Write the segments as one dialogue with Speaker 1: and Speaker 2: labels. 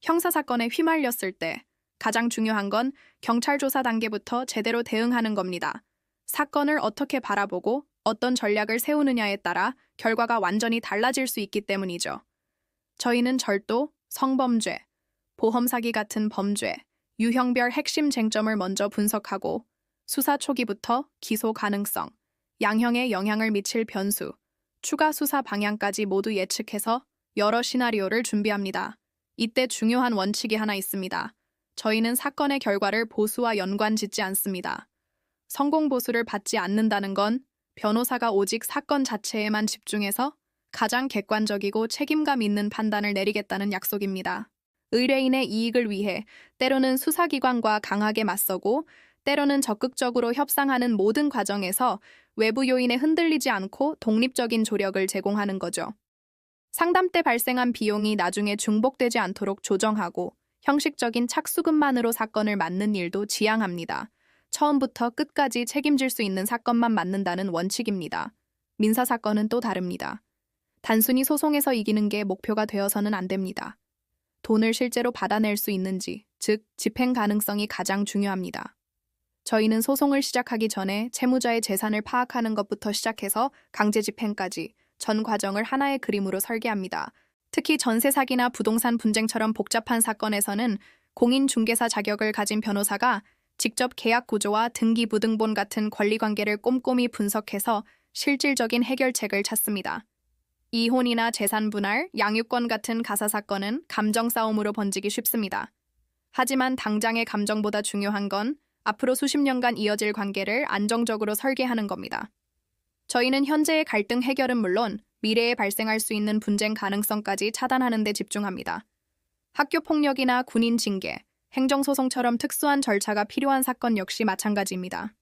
Speaker 1: 형사사건에 휘말렸을 때 가장 중요한 건 경찰 조사 단계부터 제대로 대응하는 겁니다. 사건을 어떻게 바라보고 어떤 전략을 세우느냐에 따라 결과가 완전히 달라질 수 있기 때문이죠. 저희는 절도, 성범죄, 보험사기 같은 범죄, 유형별 핵심 쟁점을 먼저 분석하고 수사 초기부터 기소 가능성, 양형에 영향을 미칠 변수, 추가 수사 방향까지 모두 예측해서 여러 시나리오를 준비합니다. 이때 중요한 원칙이 하나 있습니다. 저희는 사건의 결과를 보수와 연관짓지 않습니다. 성공 보수를 받지 않는다는 건 변호사가 오직 사건 자체에만 집중해서 가장 객관적이고 책임감 있는 판단을 내리겠다는 약속입니다. 의뢰인의 이익을 위해 때로는 수사기관과 강하게 맞서고 때로는 적극적으로 협상하는 모든 과정에서 외부 요인에 흔들리지 않고 독립적인 조력을 제공하는 거죠. 상담 때 발생한 비용이 나중에 중복되지 않도록 조정하고 형식적인 착수금만으로 사건을 맡는 일도 지양합니다. 처음부터 끝까지 책임질 수 있는 사건만 맡는다는 원칙입니다. 민사사건은 또 다릅니다. 단순히 소송에서 이기는 게 목표가 되어서는 안 됩니다. 돈을 실제로 받아낼 수 있는지, 즉 집행 가능성이 가장 중요합니다. 저희는 소송을 시작하기 전에 채무자의 재산을 파악하는 것부터 시작해서 강제 집행까지 전 과정을 하나의 그림으로 설계합니다. 특히 전세 사기나 부동산 분쟁처럼 복잡한 사건에서는 공인중개사 자격을 가진 변호사가 직접 계약 구조와 등기부등본 같은 권리관계를 꼼꼼히 분석해서 실질적인 해결책을 찾습니다. 이혼이나 재산 분할, 양육권 같은 가사 사건은 감정 싸움으로 번지기 쉽습니다. 하지만 당장의 감정보다 중요한 건 앞으로 수십 년간 이어질 관계를 안정적으로 설계하는 겁니다. 저희는 현재의 갈등 해결은 물론 미래에 발생할 수 있는 분쟁 가능성까지 차단하는 데 집중합니다. 학교 폭력이나 군인 징계, 행정소송처럼 특수한 절차가 필요한 사건 역시 마찬가지입니다.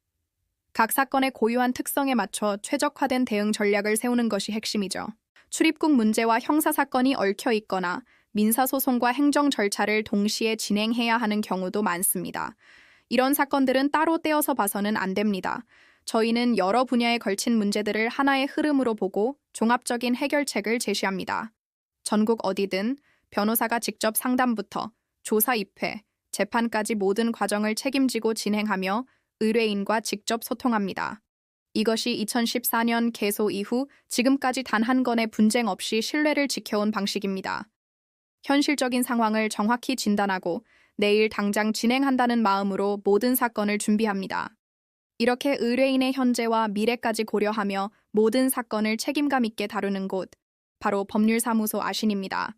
Speaker 1: 각 사건의 고유한 특성에 맞춰 최적화된 대응 전략을 세우는 것이 핵심이죠. 출입국 문제와 형사사건이 얽혀 있거나 민사소송과 행정 절차를 동시에 진행해야 하는 경우도 많습니다. 이런 사건들은 따로 떼어서 봐서는 안 됩니다. 저희는 여러 분야에 걸친 문제들을 하나의 흐름으로 보고 종합적인 해결책을 제시합니다. 전국 어디든 변호사가 직접 상담부터 조사 입회, 재판까지 모든 과정을 책임지고 진행하며 의뢰인과 직접 소통합니다. 이것이 2014년 개소 이후 지금까지 단 한 건의 분쟁 없이 신뢰를 지켜온 방식입니다. 현실적인 상황을 정확히 진단하고 내일 당장 진행한다는 마음으로 모든 사건을 준비합니다. 이렇게 의뢰인의 현재와 미래까지 고려하며 모든 사건을 책임감 있게 다루는 곳, 바로 법률사무소 아신입니다.